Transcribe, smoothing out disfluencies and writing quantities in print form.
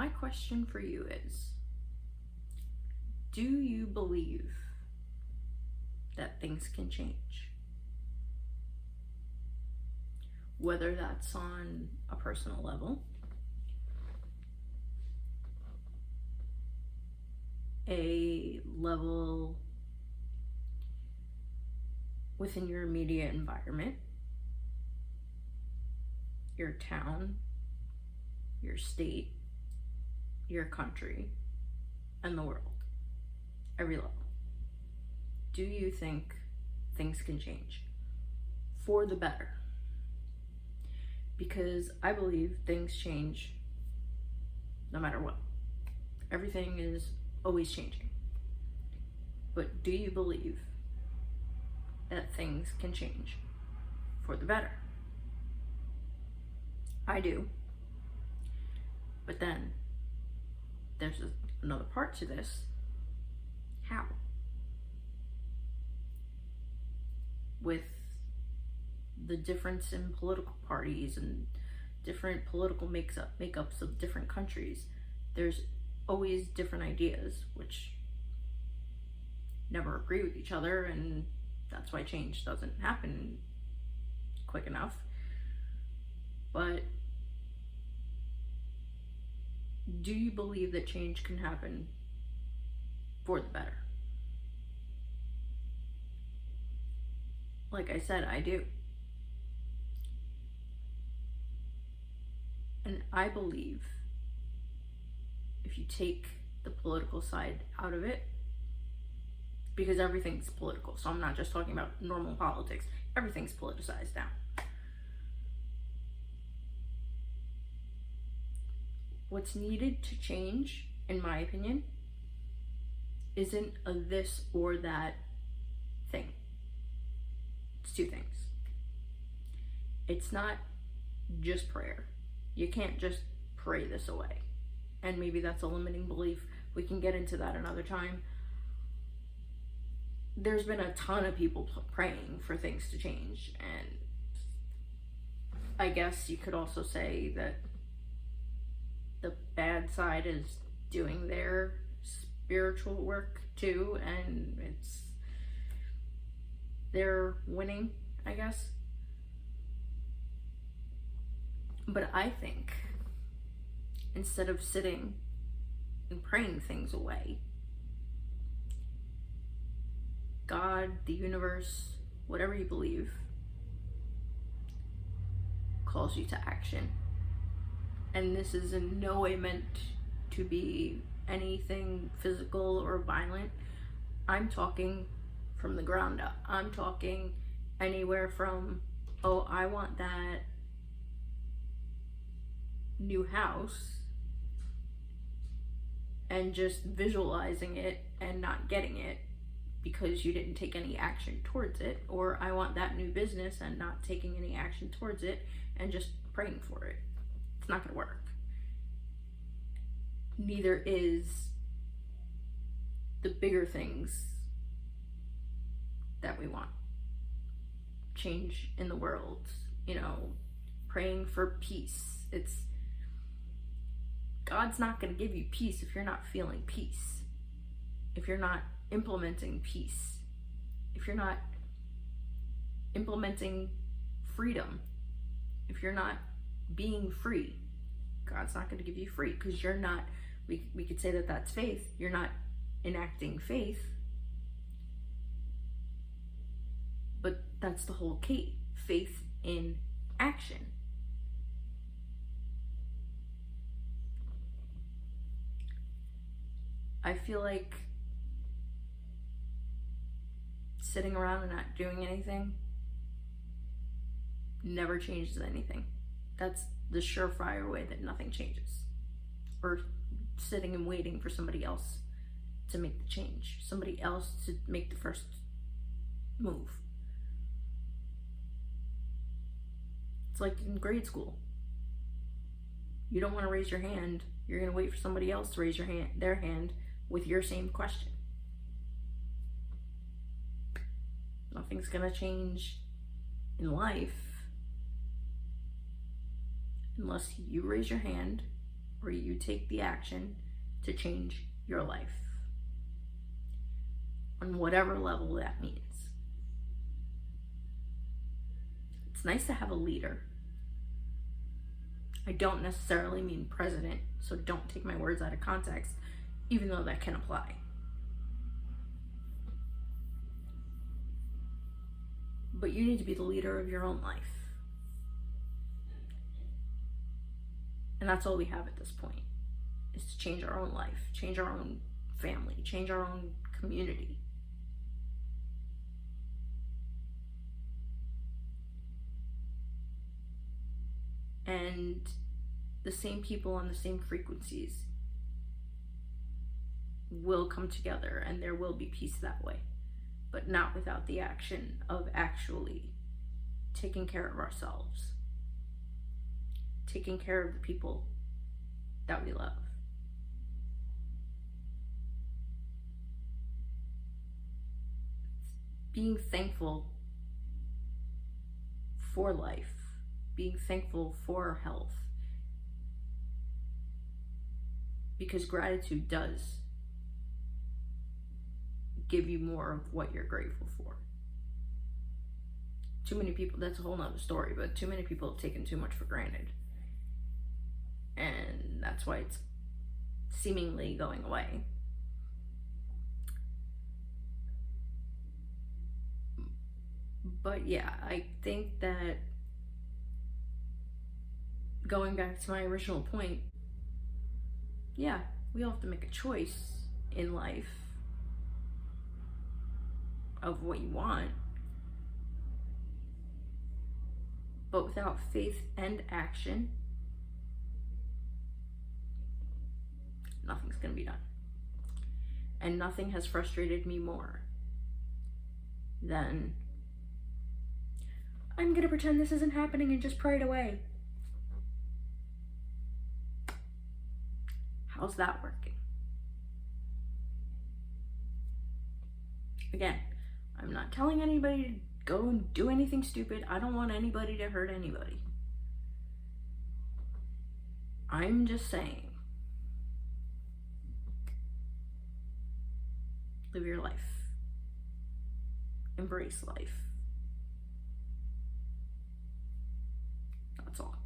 my question for you is, do you believe that things can change? Whether that's on a personal level, a level within your immediate environment, your town, your state, your country, and the world. Every level. Do you think things can change for the better? Because I believe things change no matter what. Everything is always changing. But do you believe that things can change for the better? I do. But then there's another part to this. How? With the difference in political parties and different political makeups of different countries, there's always different ideas which never agree with each other, and that's why change doesn't happen quick enough. But do you believe that change can happen for the better? Like I said, I do. And I believe if you take the political side out of it, because everything's political, so I'm not just talking about normal politics, everything's politicized now. What's needed to change, in my opinion, isn't a this or that thing. It's two things. It's not just prayer. You can't just pray this away. And maybe that's a limiting belief. We can get into that another time. There's been a ton of people praying for things to change, and I guess you could also say that the bad side is doing their spiritual work too, and they're winning, I guess. But I think instead of sitting and praying things away, God, the universe, whatever you believe, calls you to action. And this is in no way meant to be anything physical or violent. I'm talking from the ground up. I'm talking anywhere from, oh, I want that new house, and just visualizing it and not getting it because you didn't take any action towards it, or I want that new business and not taking any action towards it and just praying for it. It's not gonna work. Neither is the bigger things that we want. Change in the world, praying for peace. God's not gonna give you peace if you're not feeling peace. If you're not implementing peace, if you're not implementing freedom, if you're not being free, God's not going to give you free, because you're not, we could say that that's faith. You're not enacting faith, but that's the whole key. Faith in action. I feel like sitting around and not doing anything never changes anything. That's the surefire way that nothing changes. Or sitting and waiting for somebody else to make the change, somebody else to make the first move. It's like in grade school. You don't want to raise your hand, you're going to wait for somebody else to raise their hand with your same question. Nothing's gonna change in life unless you raise your hand where you take the action to change your life on whatever level that means. It's nice to have a leader. I don't necessarily mean president, so don't take my words out of context, even though that can apply. But you need to be the leader of your own life. And that's all we have at this point, is to change our own life, change our own family, change our own community. And the same people on the same frequencies will come together, and there will be peace that way, but not without the action of actually taking care of ourselves, taking care of the people that we love. Being thankful for life, being thankful for health, because gratitude does give you more of what you're grateful for. Too many people, that's a whole nother story, but too many people have taken too much for granted. And that's why it's seemingly going away. But yeah, I think that going back to my original point, yeah, we all have to make a choice in life of what you want. But without faith and action, nothing's gonna be done. And nothing has frustrated me more than, I'm gonna pretend this isn't happening and just pray it away. How's that working? Again, I'm not telling anybody to go and do anything stupid. I don't want anybody to hurt anybody. I'm just saying, live your life. Embrace life. That's all.